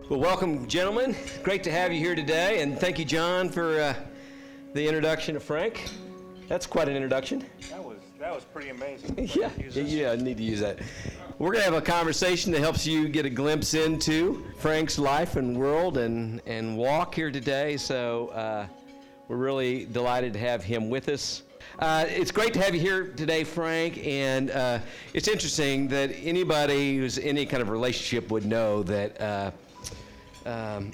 Well, welcome, gentlemen. Great to have you here today, and thank you, John, for the introduction of Frank. That's quite an introduction. That was pretty amazing. Yeah, I need to use that. We're going to have a conversation that helps you get a glimpse into Frank's life and world and walk here today, so we're really delighted to have him with us. It's great to have you here today, Frank, and it's interesting that anybody who's in any kind of relationship would know that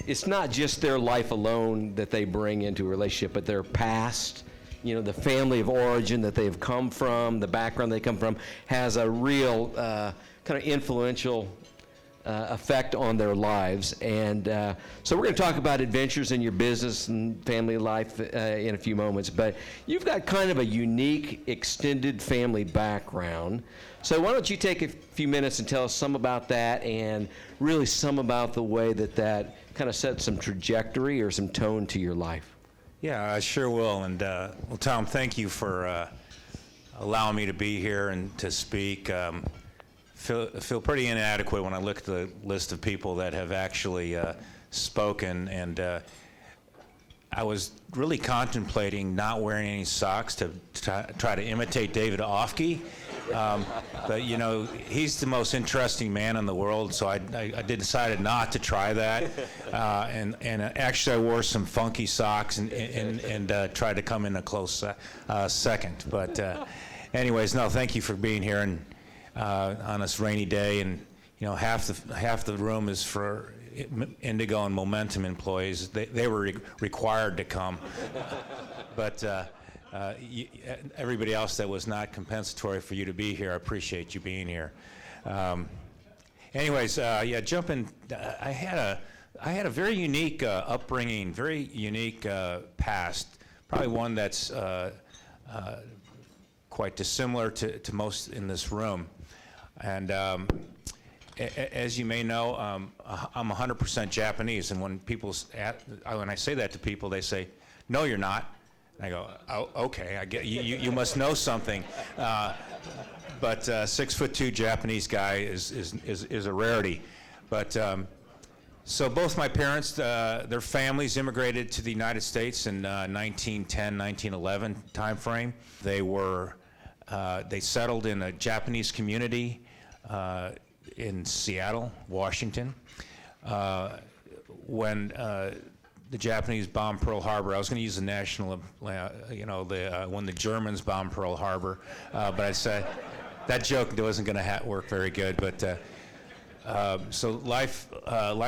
it's not just their life alone that they bring into a relationship, but their past, the family of origin that they've come from, the background they come from, has a real kind of influential effect on their lives. And so we're going to talk about adventures in your business and family life in a few moments. But you've got kind of a unique extended family background. So why don't you take a few minutes and tell us some about that and really some about the way that kind of sets some trajectory or some tone to your life. Yeah, I sure will. And well, Tom, thank you for allowing me to be here and to speak. Feel pretty inadequate when I look at the list of people that have actually spoken, and I was really contemplating not wearing any socks to try to imitate David Ofke, but he's the most interesting man in the world, so I decided not to try that, and actually I wore some funky socks and tried to come in a close second, but anyways, no, thank you for being here and on this rainy day, and half the room is for Indigo and Momentum employees. They were required to come, but everybody else that was not compensatory for you to be here, I appreciate you being here. Anyways, jumping. I had a very unique upbringing, very unique past. Probably one that's quite dissimilar to most in this room. And as you may know, I'm 100% Japanese, and when I say that to people, they say, "No, you're not." And I go, "Oh, okay, I get you must know something." But 6'2" Japanese guy is a rarity. But so both my parents, their families immigrated to the United States in 1910, 1911 time frame. They settled in a Japanese community in Seattle, Washington. When the Japanese bombed Pearl Harbor, I was going to use the national, when the Germans bombed Pearl Harbor, but I said that joke wasn't going to work very good. But so life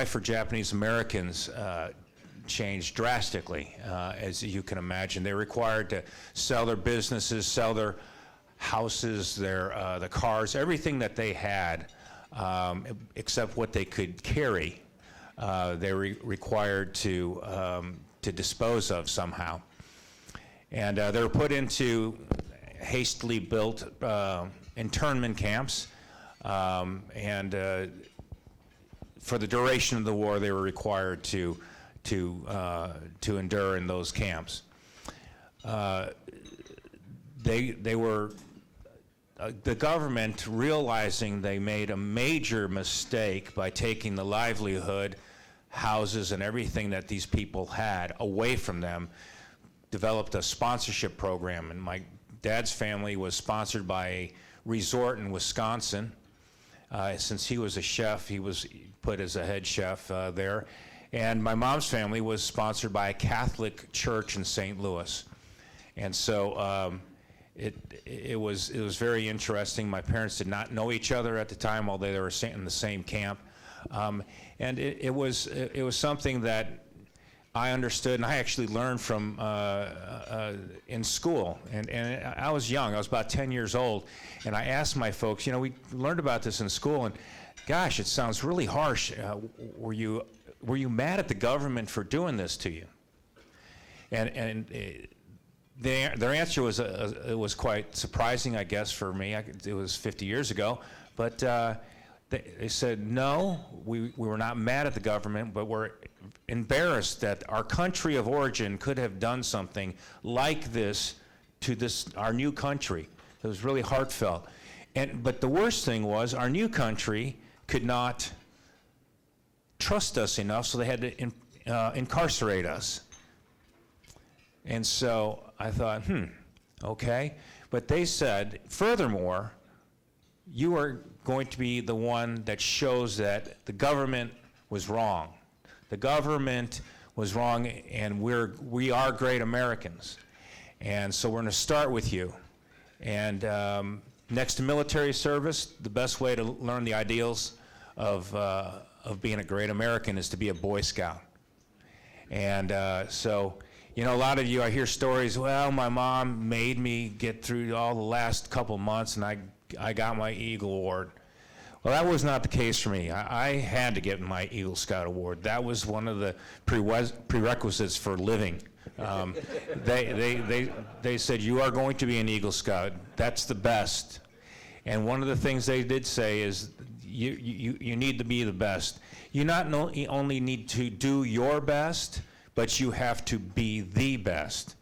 for Japanese Americans changed drastically, as you can imagine. They were required to sell their businesses, sell their houses, the cars, everything that they had, except what they could carry. They were required to dispose of somehow, and they were put into hastily built internment camps, and for the duration of the war, they were required to endure in those camps. They were. The government, realizing they made a major mistake by taking the livelihood, houses, and everything that these people had away from them, developed a sponsorship program. And my dad's family was sponsored by a resort in Wisconsin. Since he was a chef, he was put as a head chef there. And my mom's family was sponsored by a Catholic church in St. Louis. And so it was very interesting. My parents did not know each other at the time, although they were in the same camp, and it was something that I understood, and I actually learned from in school. And I was young; I was about 10 years old, and I asked my folks, we learned about this in school, and gosh, it sounds really harsh. Were you mad at the government for doing this to you? And their answer was it was quite surprising, I guess, for me. It was 50 years ago, but they said, no, we were not mad at the government, but we're embarrassed that our country of origin could have done something like this to our new country. It was really heartfelt. But the worst thing was our new country could not trust us enough, so they had to incarcerate us. And so I thought, okay. But they said, furthermore, you are going to be the one that shows that the government was wrong. The government was wrong, and we are great Americans. And so we're going to start with you. And next to military service, the best way to learn the ideals of being a great American is to be a Boy Scout. And so, you know, a lot of you, I hear stories, well, my mom made me get through all the last couple months, and I got my Eagle Award. Well, that was not the case for me. I had to get my Eagle Scout Award. That was one of the prerequisites for living. They said, you are going to be an Eagle Scout. That's the best. And one of the things they did say is, you need to be the best. You not only need to do your best, but you have to be the best.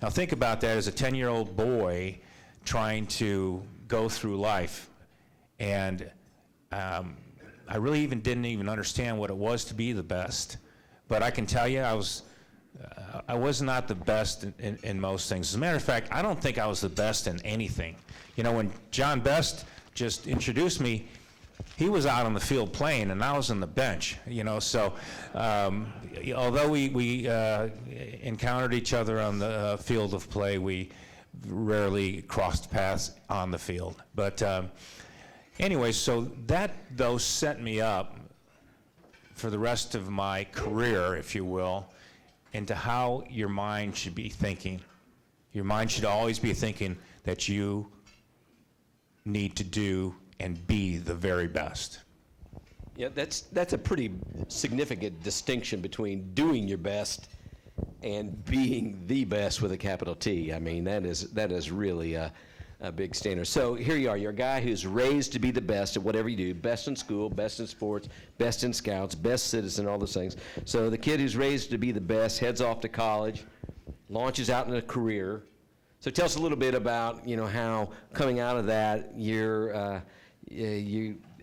Now think about that as a 10-year-old boy trying to go through life. And I really didn't even understand what it was to be the best. But I can tell you, I was not the best in most things. As a matter of fact, I don't think I was the best in anything. You know, when John Best just introduced me, he was out on the field playing, and I was on the bench. You know, so although we encountered each other on the field of play, we rarely crossed paths on the field. But anyway, so that, though, set me up for the rest of my career, if you will, into how your mind should be thinking. Your mind should always be thinking that you need to do and be the very best. Yeah, that's a pretty significant distinction between doing your best and being the best with a capital T. I mean, that is really a big standard. So here you are. You're a guy who's raised to be the best at whatever you do, best in school, best in sports, best in scouts, best citizen, all those things. So the kid who's raised to be the best heads off to college, launches out in a career. So tell us a little bit about, you know, how coming out of that,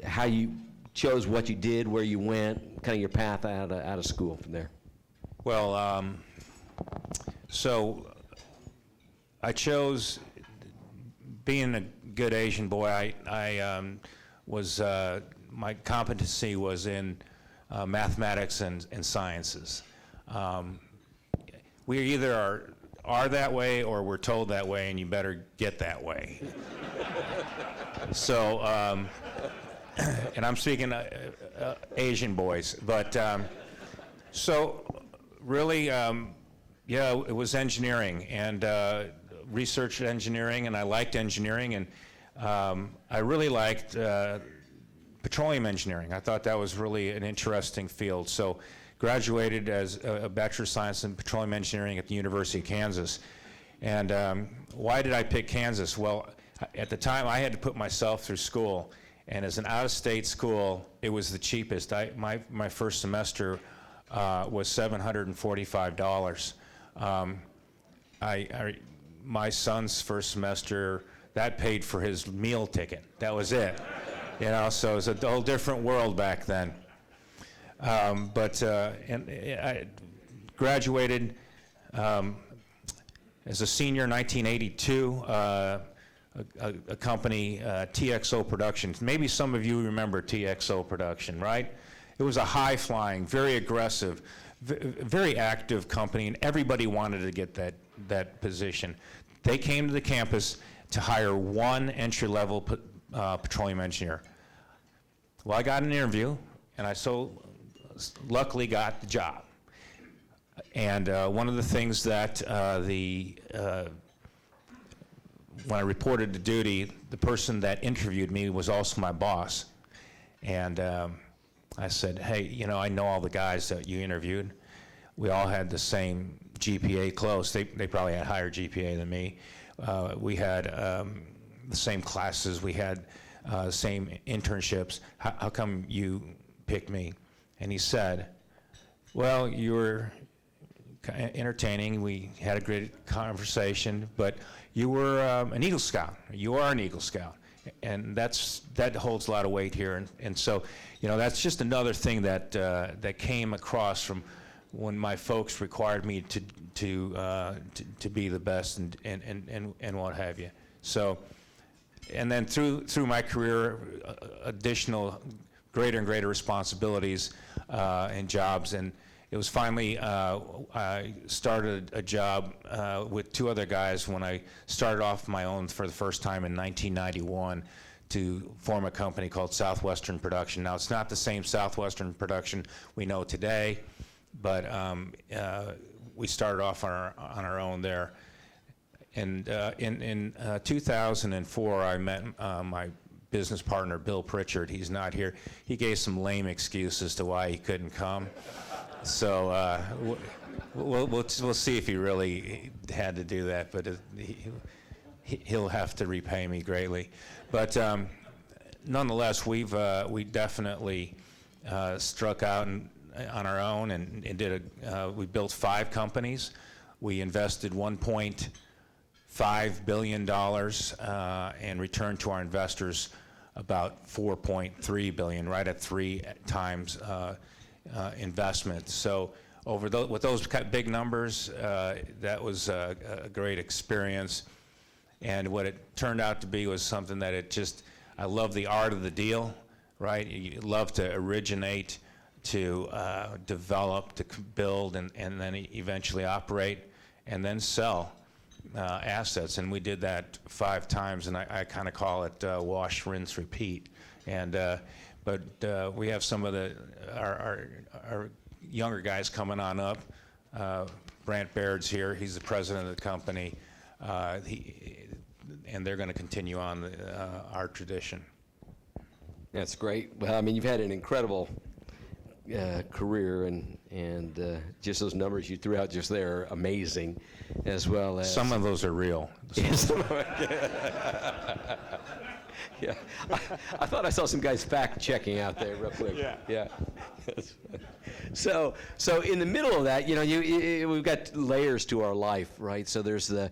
how you chose what you did, where you went, kind of your path out of school from there. Well, so I chose being a good Asian boy. I was my competency was in mathematics and sciences. We either are that way, or we're told that way, and you better get that way. So, and I'm speaking Asian boys, but so really, yeah, it was engineering and research engineering, and I liked engineering, and I really liked petroleum engineering. I thought that was really an interesting field. So graduated as a Bachelor of Science in Petroleum Engineering at the University of Kansas. And why did I pick Kansas? Well, at the time I had to put myself through school, and as an out-of-state school, it was the cheapest. My first semester was $745. My son's first semester, that paid for his meal ticket. That was it. You know, so it was a whole different world back then. But I graduated as a senior in 1982. A company, TXO Productions. Maybe some of you remember TXO Production, right? It was a high-flying, very aggressive, very active company, and everybody wanted to get that position. They came to the campus to hire one entry-level petroleum engineer. Well, I got an interview, and I luckily got the job. And one of the things that when I reported to duty, the person that interviewed me was also my boss. And I said, hey, you know, I know all the guys that you interviewed. We all had the same GPA close. They probably had higher GPA than me. We had the same classes. We had same internships. How come you picked me? And he said, well, you were entertaining. We had a great conversation, but you were an Eagle Scout. You are an Eagle Scout. and that holds a lot of weight here. And so, that's just another thing that came across from when my folks required me to be the best and what have you. So, and then through my career, additional greater and greater responsibilities and jobs. And it was finally, I started a job with two other guys when I started off my own for the first time in 1991 to form a company called Southwestern Production. Now, it's not the same Southwestern Production we know today, but we started off on our own there. And in 2004, I met my business partner, Bill Pritchard. He's not here. He gave some lame excuse as to why he couldn't come. So we'll see if he really had to do that, but he'll have to repay me greatly. But nonetheless, we definitely struck out on our own and did we built 5 companies. We invested $1.5 billion and returned to our investors about $4.3 billion, right at 3 times investment. So with those big numbers, that was a great experience. And what it turned out to be was something that I love the art of the deal, right? You love to originate, to develop, to build, and then eventually operate, and then sell assets. And we did that 5 times, and I kind of call it wash, rinse, repeat. And but we have some of our younger guys coming on up. Brant Baird's here. He's the president of the company. And they're going to continue on our tradition. That's great. Well, I mean, you've had an incredible career, and just those numbers you threw out just there are amazing, as well as... Some of those are real. Yeah, I thought I saw some guys fact-checking out there real quick. Yeah. So in the middle of that, we've got layers to our life, right? So there's the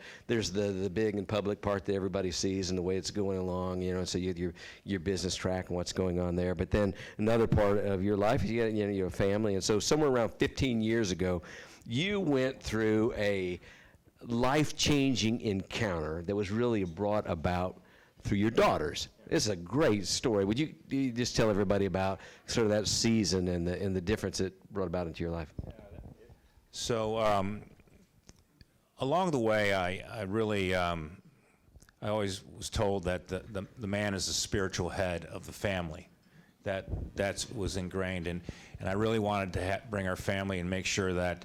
big and public part that everybody sees and the way it's going along, so your business track and what's going on there. But then another part of your life is you have a family, and so somewhere around 15 years ago, you went through a life-changing encounter that was really brought about through your daughters. This is a great story. Would you just tell everybody about sort of that season and the difference it brought about into your life? So along the way, I really I always was told that the man is the spiritual head of the family. That was ingrained, and I really wanted to bring our family and make sure that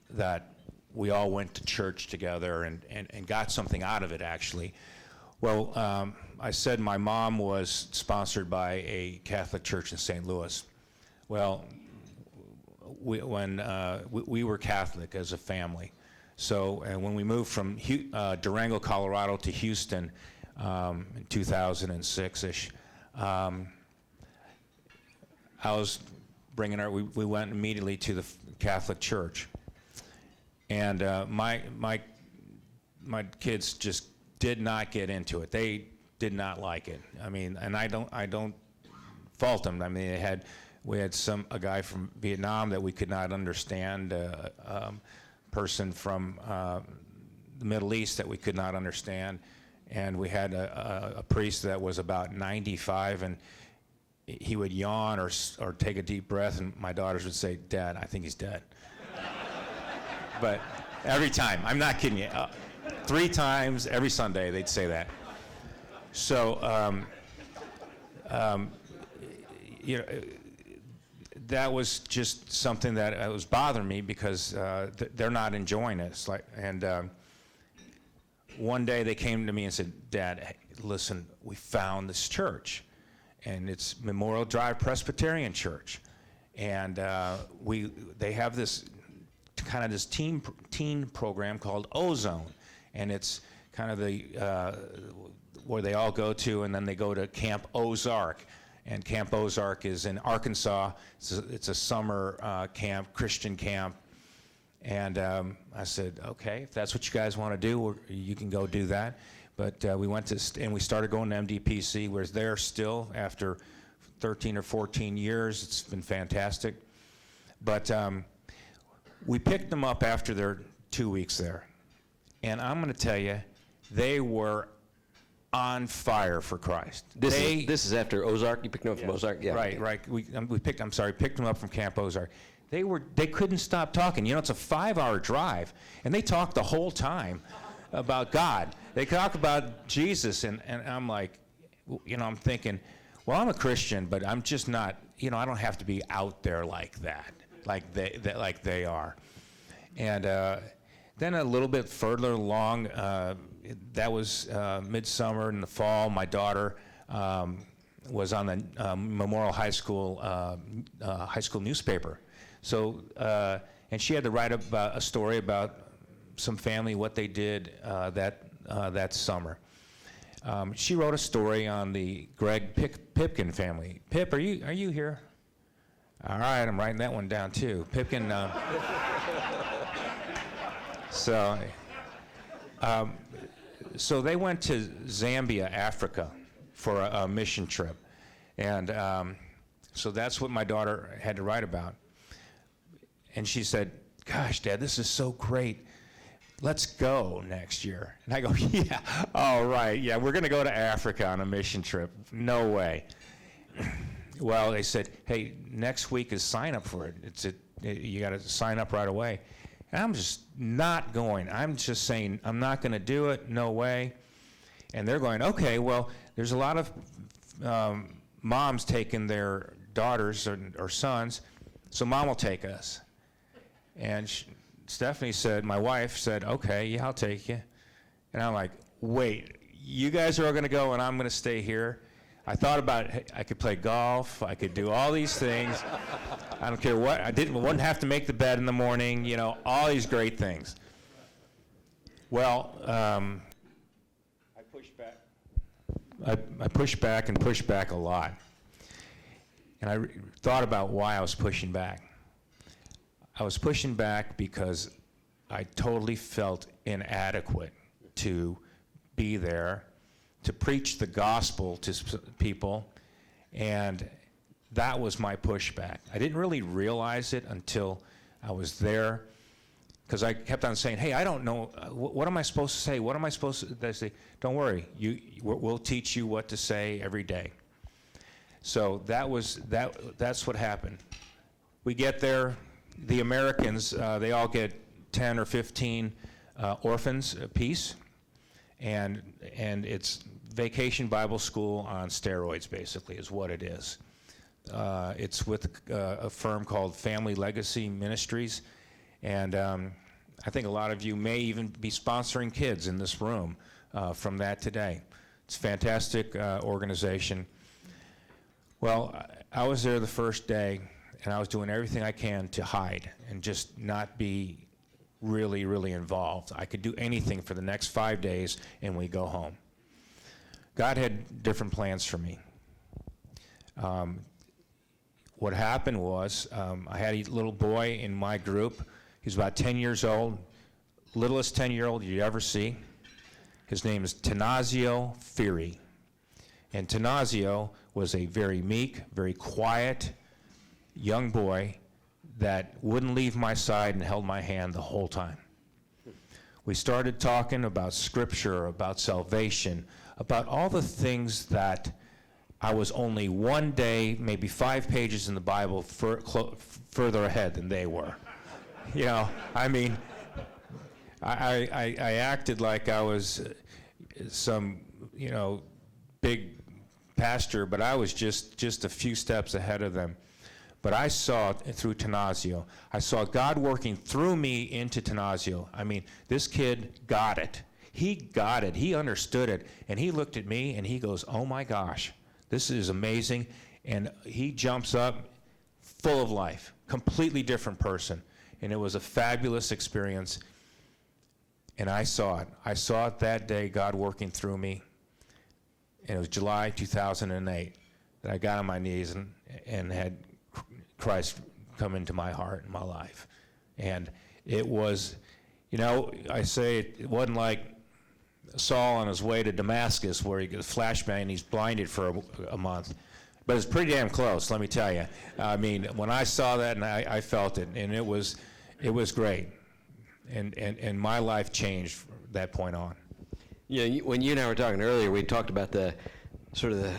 that we all went to church together and got something out of it, actually. Well, I said my mom was sponsored by a Catholic church in St. Louis. Well, when we were Catholic as a family. So when we moved from Durango, Colorado to Houston in 2006-ish, I was bringing her, we went immediately to the Catholic church. And my kids just did not get into it. They did not like it. I mean, and I don't fault them. I mean, we had a guy from Vietnam that we could not understand, person from the Middle East that we could not understand, and we had a priest that was about 95, and he would yawn or take a deep breath, and my daughters would say, "Dad, I think he's dead." But every time, I'm not kidding you. 3 times every Sunday they'd say that. So, that was just something that was bothering me because they're not enjoying it. One day they came to me and said, "Dad, hey, listen, we found this church, and it's Memorial Drive Presbyterian Church, and they have this kind of this teen program called Ozone." And it's kind of where they all go to, and then they go to Camp Ozark. And Camp Ozark is in Arkansas. It's a summer camp, Christian camp. And I said, okay, if that's what you guys want to do, you can go do that. But we went to, and we started going to MDPC. We're there still after 13 or 14 years. It's been fantastic. But we picked them up after their 2 weeks there. And I'm going to tell you, they were on fire for Christ. This is after Ozark. You picked them up from Ozark, yeah. Right. We picked them up from Camp Ozark. They couldn't stop talking. You know, it's a 5-hour drive, and they talked the whole time about God. They talk about Jesus, and I'm like, you know, I'm thinking, well, I'm a Christian, but I'm just not, you know, I don't have to be out there like that, like they are. And then a little bit further along, that was midsummer in the fall. My daughter was on the Memorial High School newspaper. So, and she had to write a story about some family, what they did that summer. She wrote a story on the Greg Pipkin family. Pip, are you here? All right, I'm writing that one down too. Pipkin. So they went to Zambia, Africa, for a mission trip, and so that's what my daughter had to write about. And she said, "Gosh, Dad, this is so great. Let's go next year." And I go, "Yeah, all right, yeah, we're going to go to Africa on a mission trip. No way." Well, they said, "Hey, next week is sign up for it. You got to sign up right away." And I'm just not going. I'm just saying, I'm not going to do it. No way. And they're going, "Okay, well, there's a lot of moms taking their daughters or sons, so Mom will take us." And Stephanie said, my wife said, "Okay, yeah, I'll take you." And I'm like, "Wait, you guys are all going to go and I'm going to stay here?" I thought about it. I could play golf. I could do all these things. I don't care what. Wouldn't have to make the bed in the morning. You know, all these great things. Well, I pushed back. I pushed back and pushed back a lot. And I thought about why I was pushing back. I was pushing back because I totally felt inadequate to be there, to preach the gospel to people, and that was my pushback. I didn't really realize it until I was there, because I kept on saying, "Hey, I don't know, what am I supposed to say? What am I supposed to?" They say, "Don't worry, we'll teach you what to say every day." So that's what happened. We get there, the Americans, they all get 10 or 15 orphans apiece, and it's Vacation Bible School on steroids, basically, is what it is. It's with a firm called Family Legacy Ministries, and I think a lot of you may even be sponsoring kids in this room from that today. It's a fantastic organization. Well, I was there the first day, and I was doing everything I can to hide and just not be really, really involved. I could do anything for the next 5 days, and we go home. God had different plans for me. What happened was, I had a little boy in my group. He's about 10 years old, littlest 10-year-old you ever see. His name is Tanazio Firi. And Tanazio was a very meek, very quiet young boy that wouldn't leave my side and held my hand the whole time. We started talking about Scripture, about salvation, about all the things that I was only one day, maybe 5 pages in the Bible further ahead than they were. You know, I mean, I acted like I was some, you know, big pastor, but I was just a few steps ahead of them. But I saw through Tanazio, I saw God working through me into Tanazio. I mean, this kid got it. He got it. He understood it. And he looked at me and he goes, "Oh my gosh, this is amazing." And he jumps up full of life, completely different person. And it was a fabulous experience. And I saw it. I saw it that day, God working through me. And it was July 2008 that I got on my knees and had Christ come into my heart and my life. And it was, you know, I say it wasn't like Saul on his way to Damascus, where he gets a flashbang and he's blinded for a month. But it's pretty damn close, let me tell you. I mean, when I saw that, and I felt it, and it was great. And my life changed from that point on. Yeah, when you and I were talking earlier, we talked about the sort of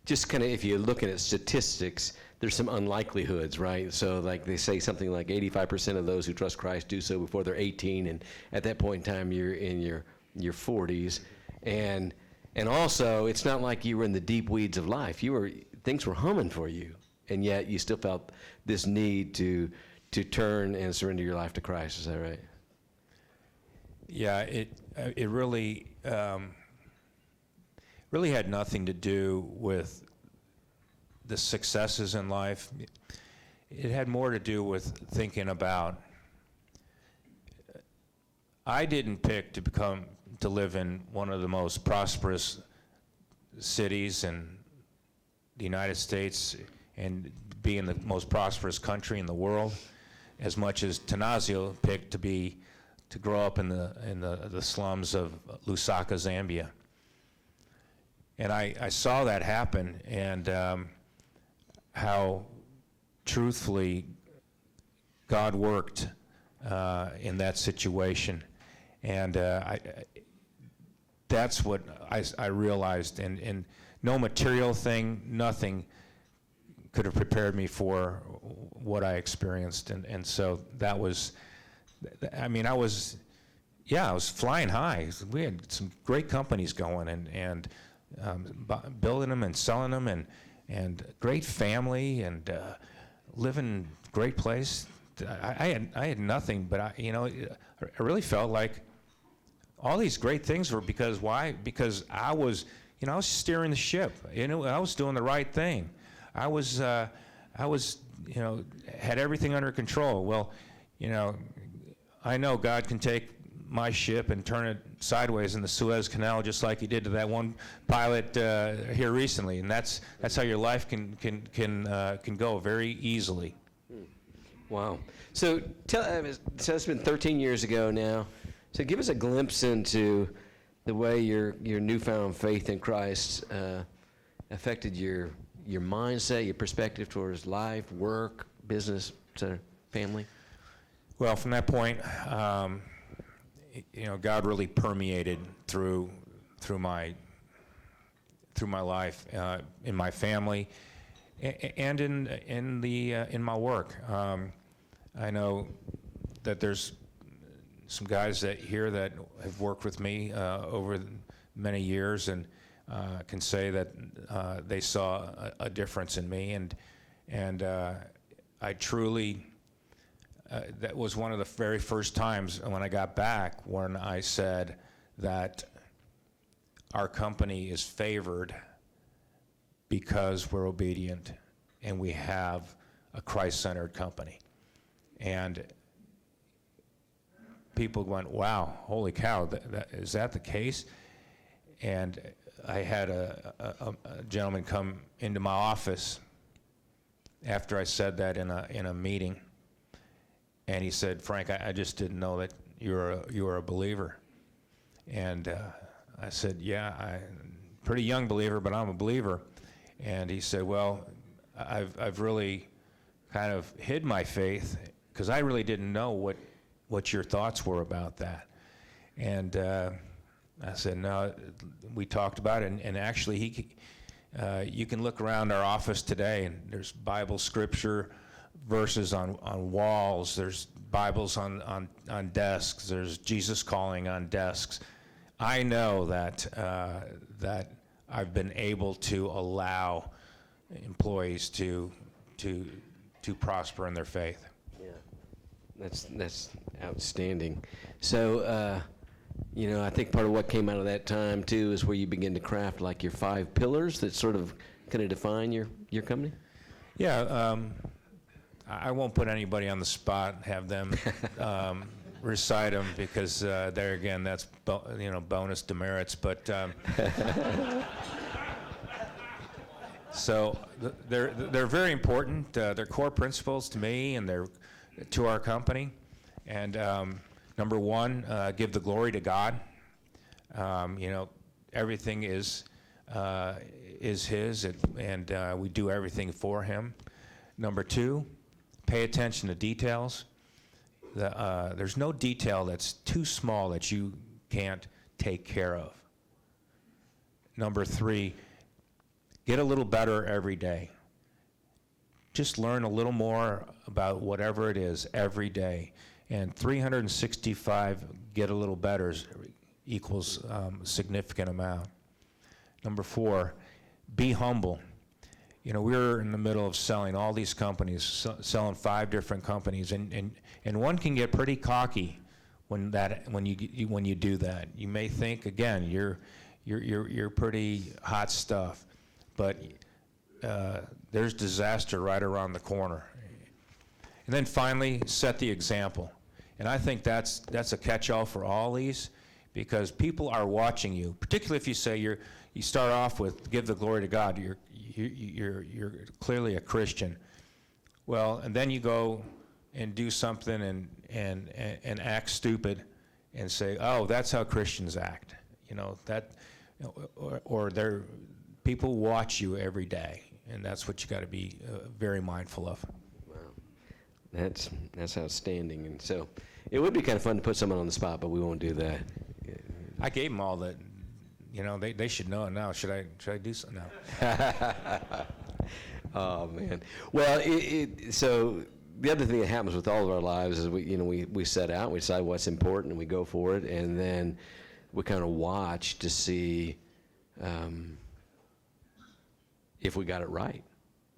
just kind of, if you're looking at statistics, there's some unlikelihoods, right? So like they say something like 85% of those who trust Christ do so before they're 18, and at that point in time you're in your 40s. And also, it's not like you were in the deep weeds of life. Things were humming for you, and yet you still felt this need to turn and surrender your life to Christ. Is that right? Yeah, it really had nothing to do with the successes in life. It had more to do with thinking about, I didn't pick to live in one of the most prosperous cities in the United States and be in the most prosperous country in the world, as much as Tanazio picked to grow up in the slums of Lusaka, Zambia. And I saw that happen, and how truthfully God worked in that situation. And that's what I realized, and no material thing, nothing could have prepared me for what I experienced. And so that was, I mean, I was flying high. We had some great companies going, and building them and selling them, and great family, and living in a great place. I had nothing, but I really felt like all these great things were because why? Because I was steering the ship. I was doing the right thing. I was had everything under control. Well, I know God can take my ship and turn it sideways in the Suez Canal, just like He did to that one pilot here recently, and that's how your life can go very easily. Wow. So so it's been 13 years ago now. So give us a glimpse into the way your newfound faith in Christ affected your mindset, your perspective towards life, work, business, family. Well, from that point, God really permeated through my life, in my family, and in my work. I know that there's some guys here that have worked with me over many years, and can say that they saw a difference in me, and I truly. That was one of the very first times when I got back when I said that our company is favored because we're obedient and we have a Christ-centered company. And people went, wow, holy cow, is that the case? And I had a gentleman come into my office after I said that in a meeting. And he said, Frank, I just didn't know that you were a believer. And I said, yeah, I'm a pretty young believer, but I'm a believer. And he said, well, I've really kind of hid my faith because I really didn't know what your thoughts were about that. And I said, no, we talked about it. And actually, you can look around our office today, and there's Bible scripture verses on walls, there's Bibles on desks, there's Jesus calling on desks. I know that I've been able to allow employees to prosper in their faith. Yeah, that's outstanding. So, I think part of what came out of that time too is where you begin to craft like your 5 pillars that sort of kind of define your company. Yeah. I won't put anybody on the spot and have them recite them because there again, that's bonus demerits. But so they're very important. They're core principles to me and they're to our company. And number 1, give the glory to God. Everything is his, and we do everything for him. Number two, pay attention to details. There's no detail that's too small that you can't take care of. Number three, get a little better every day. Just learn a little more about whatever it is every day. And 365 get a little better equals significant amount. Number four, be humble. We're in the middle of selling all these companies, selling 5 different companies, and one can get pretty cocky when you do that. You may think, again, you're pretty hot stuff, but there's disaster right around the corner. And then finally, set the example. And I think that's a catch-all for all these, because people are watching you, particularly if you say you start off with give the glory to God. You're clearly a Christian. Well, and then you go and do something and act stupid and say, oh, that's how Christians act. Or people watch you every day, and that's what you got to be very mindful of. Wow, that's outstanding. And so it would be kind of fun to put someone on the spot, but we won't do that. I gave them all that. They should know it now. Should I do something now? Oh man. Well, so the other thing that happens with all of our lives is we set out, we decide what's important, and we go for it, and then we kind of watch to see if we got it right.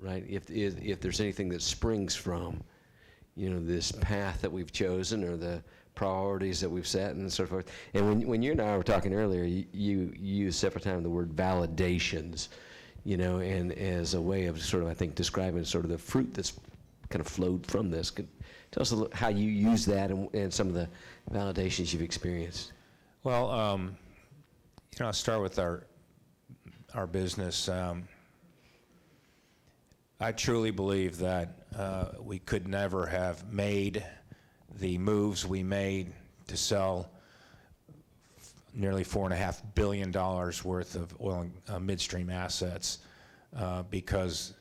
If there's anything that springs from this path that we've chosen or the priorities that we've set and so forth. And when you and I were talking earlier, you used several times the word validations, and as a way of sort of, I think, describing sort of the fruit that's kind of flowed from this. Tell us a little how you use that and some of the validations you've experienced. Well, I'll start with our business. I truly believe that we could never have made the moves we made to sell nearly $4.5 billion worth of oil and midstream assets because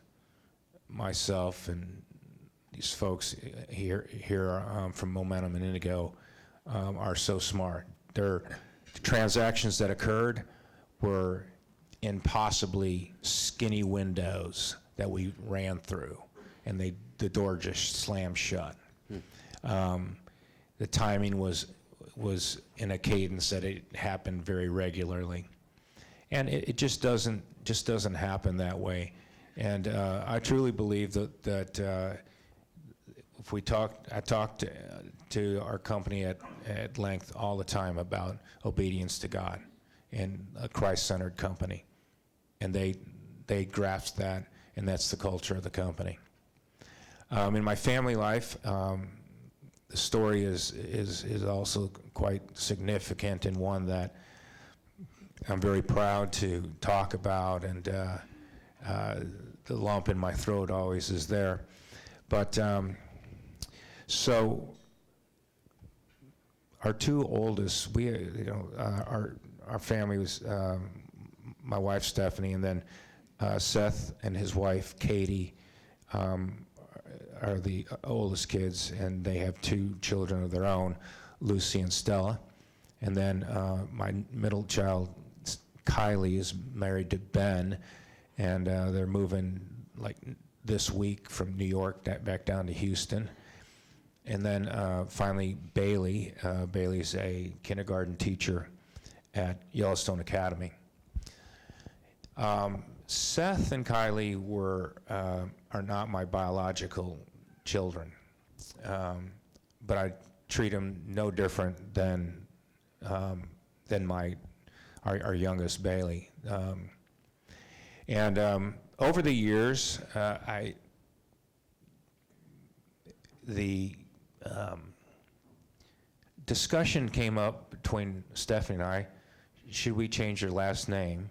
myself and these folks here from Momentum and Indigo are so smart. The transactions that occurred were impossibly skinny windows that we ran through, and the door just slammed shut. The timing was in a cadence that it happened very regularly, and it just doesn't happen that way. And I truly believe that if I talked to our company at length all the time about obedience to God and a Christ-centered company, and they grasp that, and that's the culture of the company. In my family life, the story is also quite significant, and one that I'm very proud to talk about, and the lump in my throat always is there. But so our 2 oldest, our family was my wife Stephanie, and then Seth and his wife Katie are the oldest kids, and they have 2 children of their own, Lucy and Stella. And then my middle child, Kylie, is married to Ben, and they're moving like this week from New York back down to Houston. And then finally Bailey. Bailey's a kindergarten teacher at Yellowstone Academy. Seth and Kylie are not my biological children, but I treat them no different than our youngest Bailey. And over the years, the discussion came up between Stephanie and I, should we change your last name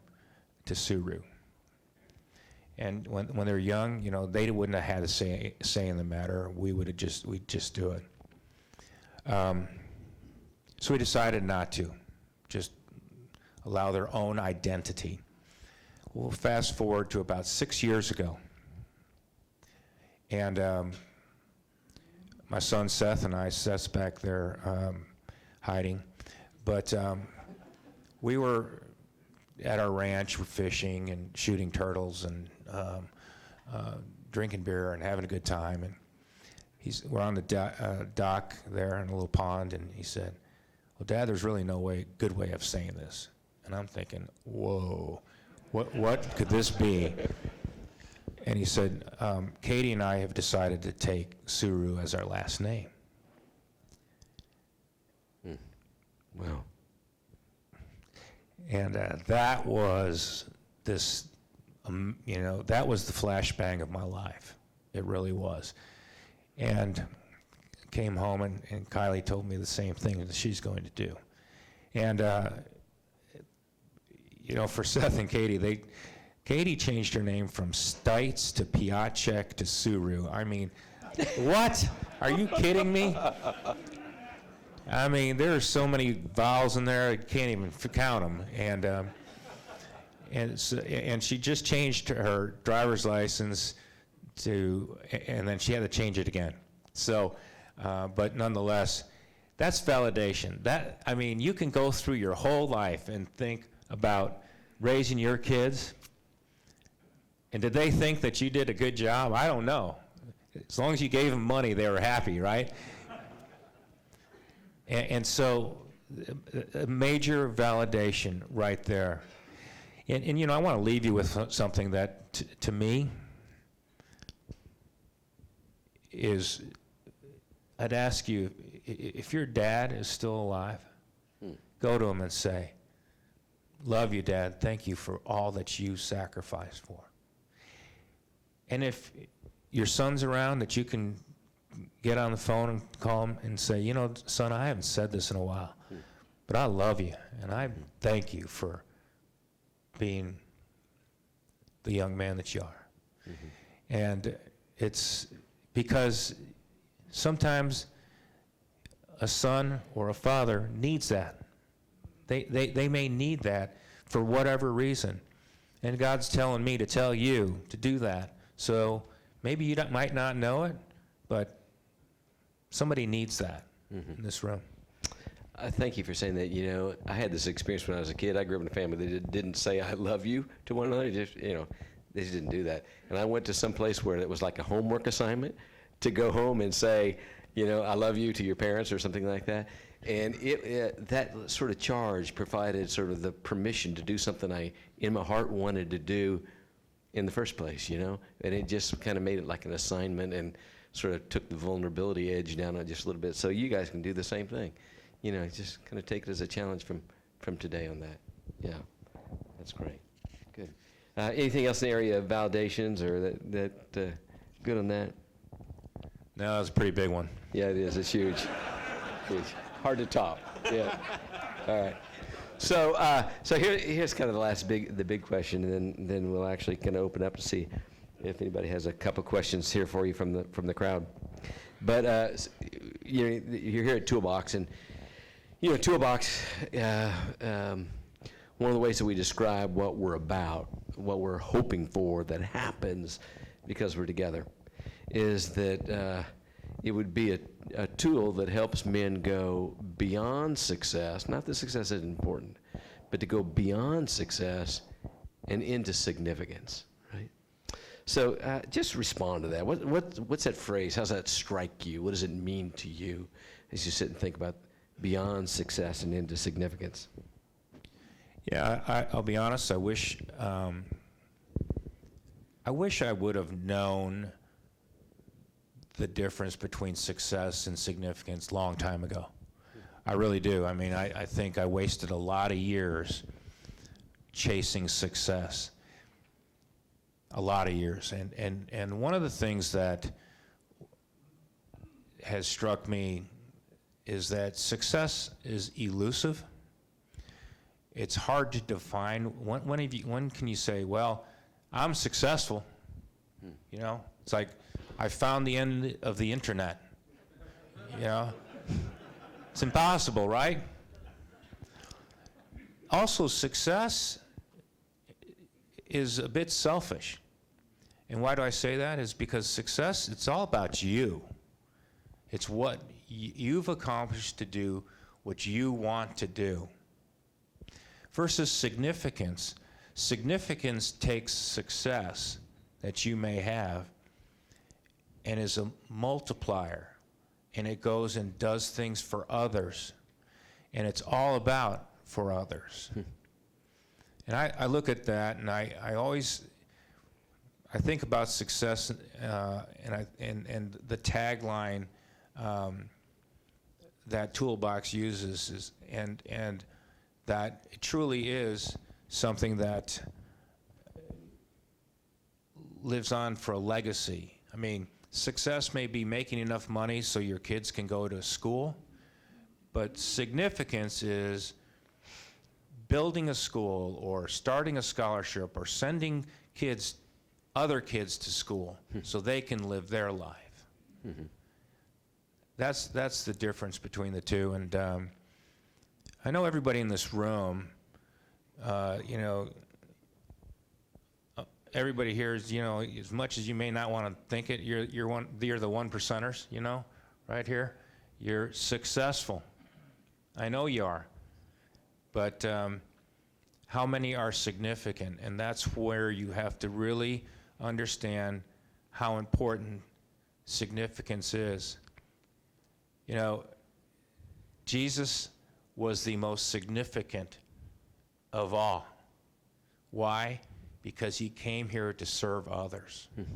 to Tsuru? And when they were young, they wouldn't have had a say in the matter. We'd just do it. So we decided not to. Just allow their own identity. We'll fast forward to about 6 years ago. And my son Seth and I, Seth's back there hiding, but we were at our ranch, we're fishing and shooting turtles and drinking beer and having a good time. And we're on the dock there in a little pond, and he said, "Well, Dad, there's really no good way of saying this." And I'm thinking, whoa, what could this be? And he said, "Katie and I have decided to take Tsuru as our last name." Wow. And that was this, that was the flashbang of my life. It really was. And came home, and Kylie told me the same thing that she's going to do. And, for Seth and Katie, Katie changed her name from Stites to Piacek to Tsuru. I mean, what? Are you kidding me? I mean, there are so many vowels in there, I can't even count them. And she just changed her driver's license and then she had to change it again. So, but nonetheless, that's validation. You can go through your whole life and think about raising your kids, and did they think that you did a good job? I don't know. As long as you gave them money, they were happy, right? And so, a major validation right there. And I want to leave you with something that, to me, is, I'd ask you, if your dad is still alive, go to him and say, "Love you, Dad. Thank you for all that you sacrificed for." And if your son's around, that you can get on the phone and call him and say, "Son, I haven't said this in a while, but I love you, and I thank you for being the young man that you are." Mm-hmm. And it's because sometimes a son or a father needs that. They may need that for whatever reason. And God's telling me to tell you to do that. So maybe you might not know it, but somebody needs that in this room. Thank you for saying that. I had this experience when I was a kid. I grew up in a family that didn't say "I love you" to one another. They just didn't do that. And I went to some place where it was like a homework assignment to go home and say, "I love you" to your parents or something like that. And that sort of charge provided sort of the permission to do something I, in my heart, wanted to do in the first place, And it just kind of made it like an assignment and sort of took the vulnerability edge down on just a little bit. So you guys can do the same thing. Just kind of take it as a challenge from today on that. Yeah, that's great. Good. Anything else in the area of validations or that good on that? No, that's a pretty big one. Yeah, it is. It's huge. Huge. Hard to top. Yeah. All right. So here's kind of the big question, and then we'll actually kind of open up to see if anybody has a couple questions here for you from the crowd. But you're here at Toolbox, and Toolbox. One of the ways that we describe what we're about, what we're hoping for that happens because we're together, is that it would be a tool that helps men go beyond success. Not that success isn't important, but to go beyond success and into significance. Right? So just respond to that. What's that phrase? How does that strike you? What does it mean to you as you sit and think about beyond success and into significance? Yeah, I'll be honest. I wish I would have known the difference between success and significance a long time ago. I really do. I think I wasted a lot of years chasing success. A lot of years. And one of the things that has struck me is that success is elusive. It's hard to define. When can you say, "Well, I'm successful"? It's like, I found the end of the internet. It's impossible, right? also success is a bit selfish. And why do I say that? Is because success, it's all about you. It's what you've accomplished to do what you want to do. Versus significance. Significance takes success that you may have and is a multiplier. And it goes and does things for others. And it's all about for others. And I look at that, and I think about success, and the tagline that Toolbox uses is, and that it truly is something that lives on for a legacy. I mean, success may be making enough money so your kids can go to school, but significance is building a school or starting a scholarship or sending other kids to school so they can live their life. Mm-hmm. That's the difference between the two. And I know everybody in this room, everybody here is, as much as you may not want to think it, you're the one percenters, right here. You're successful. I know you are. But how many are significant? And that's where you have to really understand how important significance is. Jesus was the most significant of all. Why? Because he came here to serve others. Mm-hmm.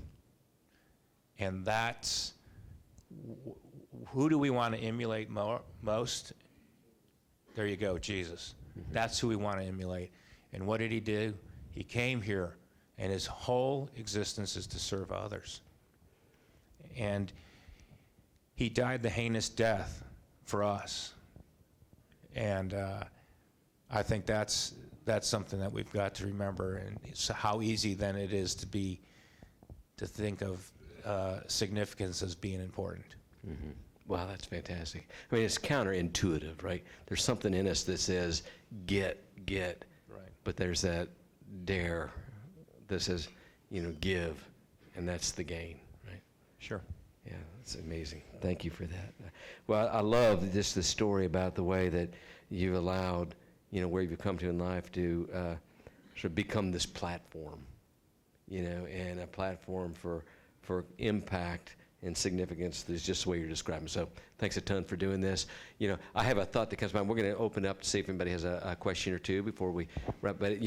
And that's, who do we want to emulate most? There you go, Jesus. Mm-hmm. That's who we want to emulate. And what did he do? He came here, and his whole existence is to serve others. And he died the heinous death for us. And I think that's something that we've got to remember, and it's how easy then it is to think of significance as being important. Mm-hmm. Wow, that's fantastic. I mean, it's counterintuitive, right? There's something in us that says, get. Right. But there's that dare that says, give, and that's the gain, right? Sure. Yeah, that's amazing. Thank you for that. Well, I love just the story about the way that you've allowed, where you've come to in life to sort of become this platform, and a platform for impact and significance is just the way you're describing. So thanks a ton for doing this. I have a thought that comes to mind. We're going to open up to see if anybody has a question or two before we wrap. But,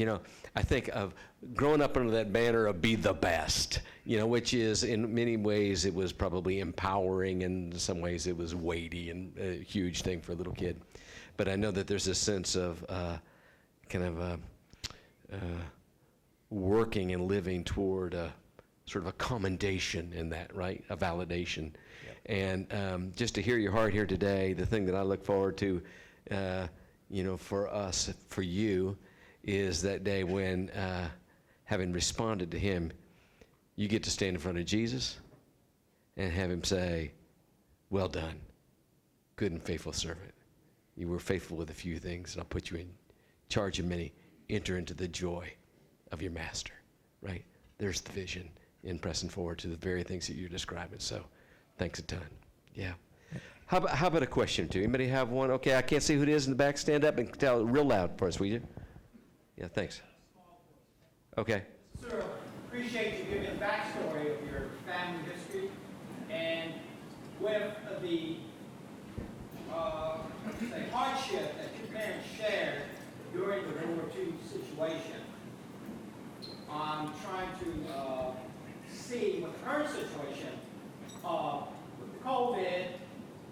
I think of growing up under that banner of be the best, which is in many ways it was probably empowering, and in some ways it was weighty and a huge thing for a little kid. But I know that there's a sense of working and living toward sort of a commendation in that, right? A validation. Yep. And just to hear your heart here today, the thing that I look forward to, for us, for you, is that day when, having responded to him, you get to stand in front of Jesus and have him say, well done, good and faithful servant. You were faithful with a few things, and I'll put you in charge of many. Enter into the joy of your master, right? There's the vision in pressing forward to the very things that you're describing. So thanks a ton. Yeah. How about a question or two? Anybody have one? Okay, I can't see who it is in the back. Stand up and tell it real loud for us, will you? Yeah, thanks. Okay. Sir, appreciate you giving the backstory of your family history and with the hardship that your parents shared during the World War II situation. I'm trying to see with the current situation with the COVID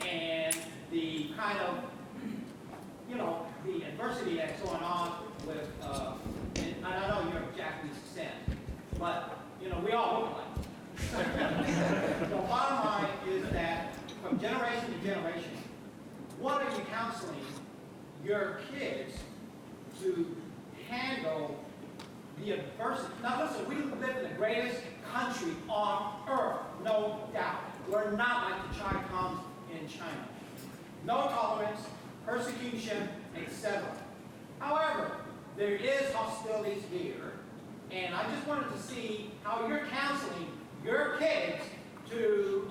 and the kind of, the adversity that's going on with, and I know you're of Japanese descent, but, we all look alike. The bottom line is that from generation to generation, what are you counseling your kids to handle the adversity? Now listen, we live in the greatest country on earth, no doubt. We're not like the Chi-Coms in China. No tolerance, persecution, etc. However, there is hostilities here, and I just wanted to see how you're counseling your kids to,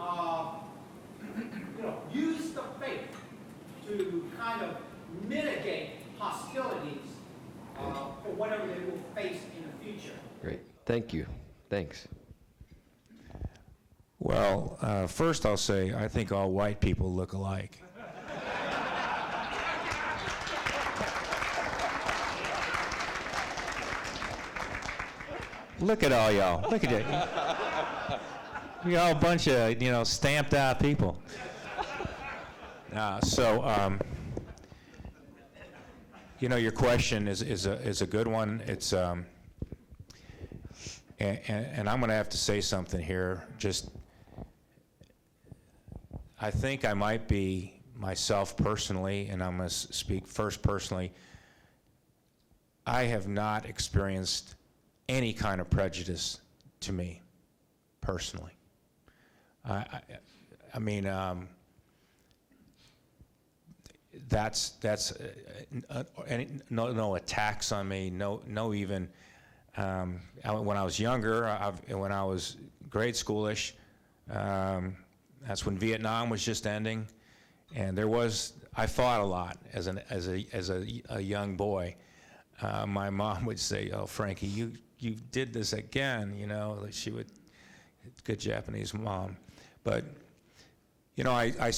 use the faith to kind of mitigate hostilities for whatever they will face in the future. Great. Thank you. Thanks. Well, first I'll say I think all white people look alike. Look at all y'all. Look at that. You're all a bunch of, stamped out people. Your question is a good one. It's and I'm going to have to say something here. I think I might be myself personally, and I'm going to speak first personally. I have not experienced any kind of prejudice to me, personally. I mean, that's no attacks on me, no even. When I was younger, when I was grade schoolish, that's when Vietnam was just ending, and I fought a lot as a young boy. My mom would say, "Oh, Frankie, you did this again," She would, good Japanese mom, but I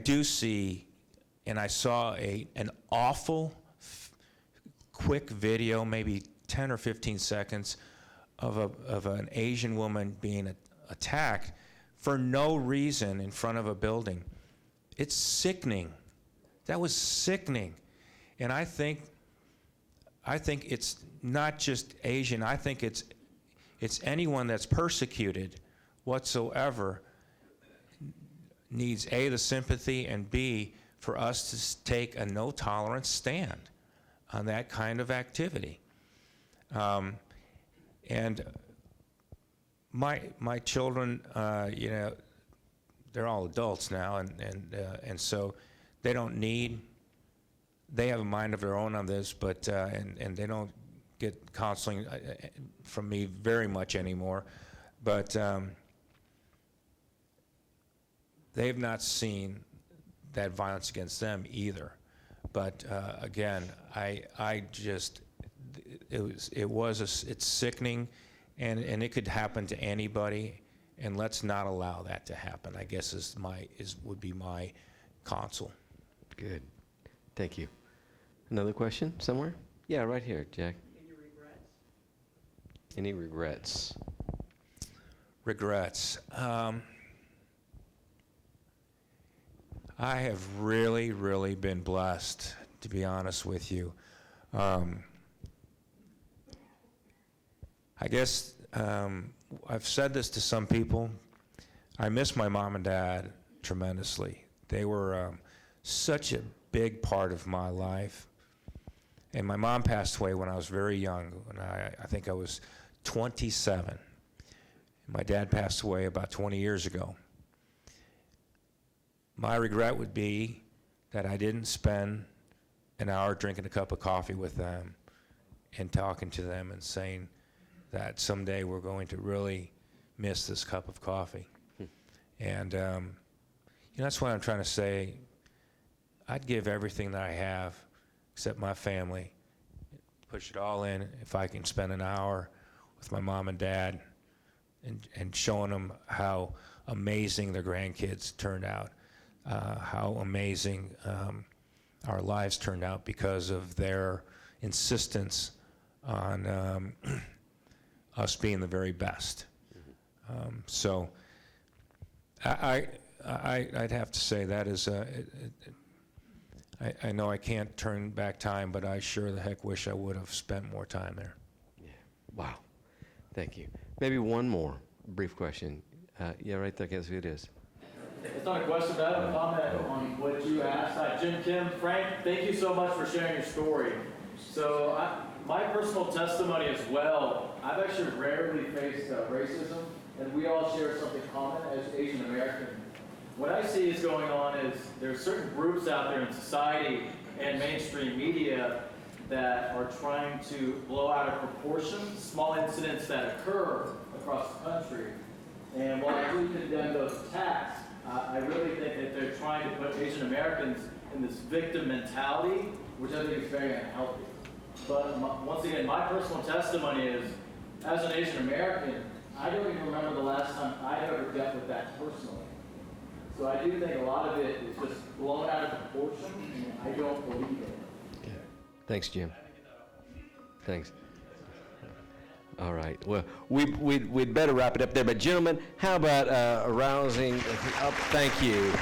do see, and I saw an awful quick video, maybe 10 or 15 seconds, of an Asian woman being attacked for no reason in front of a building. It's sickening. That was sickening. And I think it's not just Asian. I think it's anyone that's persecuted whatsoever needs A, the sympathy, and B, for us to take a no-tolerance stand on that kind of activity. And my children, they're all adults now, and so they have a mind of their own on this, but and they don't get counseling from me very much anymore, but they've not seen that violence against them either. But again, it's sickening, and it could happen to anybody, and let's not allow that to happen, I guess would be my counsel. Good. Thank you. Another question somewhere? Yeah, right here, Jack. Any regrets? Regrets. I have really, really been blessed, to be honest with you. I guess I've said this to some people. I miss my mom and dad tremendously. They were such a big part of my life. And my mom passed away when I was very young, when I think I was 27. My dad passed away about 20 years ago. My regret would be that I didn't spend an hour drinking a cup of coffee with them and talking to them and saying that someday we're going to really miss this cup of coffee. And that's what I'm trying to say. I'd give everything that I have, except my family, push it all in if I can spend an hour with my mom and dad and showing them how amazing their grandkids turned out, how amazing our lives turned out because of their insistence on us being the very best. So I'd have to say that is I know I can't turn back time, but I sure the heck wish I would have spent more time there. Yeah. Wow. Thank you. Maybe one more brief question. Yeah, right there. Guess who it is? It's not a question, but I have a comment on what you asked. Hi, Jim, Kim, Frank, thank you so much for sharing your story. So my personal testimony as well, I've actually rarely faced racism, and we all share something common as Asian American. What I see is going on is there's certain groups out there in society and mainstream media that are trying to blow out of proportion small incidents that occur across the country. And while I do condemn those attacks, I really think that they're trying to put Asian Americans in this victim mentality, which I think is very unhealthy. But once again, my personal testimony is, as an Asian American, I don't even remember the last time I ever dealt with that personally. So I do think a lot of it is just blown out of proportion, and I don't believe it. Thanks, Jim. Thanks. All right. Well, we'd better wrap it up there. But gentlemen, how about arousing? Thank you.